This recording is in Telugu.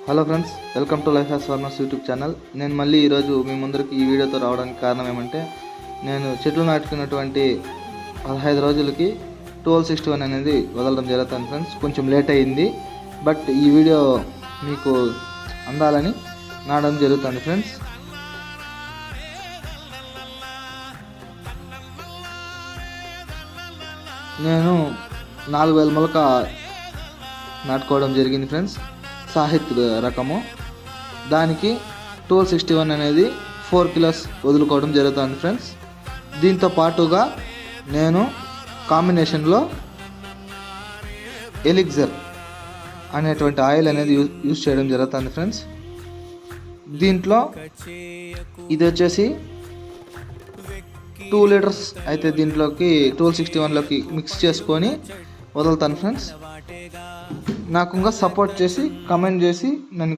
Hello friends, welcome to life as farmers YouTube channel. నేను మళ్ళీ ఈరోజు మీ ముందరికి ఈ వీడియోతో రావడానికి కారణం ఏమంటే, నేను చెట్లు నాటుకున్నటువంటి 15 రోజులకి 1261 అనేది వదలడం జరుగుతుంది ఫ్రెండ్స్. కొంచెం లేట్ అయ్యింది, బట్ ఈ వీడియో మీకు అందాలని నాటడం జరుగుతుంది ఫ్రెండ్స్. నేను 4000 మొలక నాటుకోవడం జరిగింది ఫ్రెండ్స్. సాహిత్ రకము. దానికి 1261 అనేది 4 కిలోస్ వదులుకోవడం జరుగుతుంది ఫ్రెండ్స్. దీంతో పాటుగా నేను కాంబినేషన్లో ఎలిక్జర్ అనేటువంటి ఆయిల్ అనేది యూజ్ చేయడం జరుగుతుంది ఫ్రెండ్స్. దీంట్లో ఇది వచ్చేసి 2 లీటర్స్ అయితే దీంట్లోకి 1261లోకి మిక్స్ చేసుకొని వదులుతాను ఫ్రెండ్స్. నాకు ఇంకా సపోర్ట్ చేసి కమెంట్ చేసి నన్ను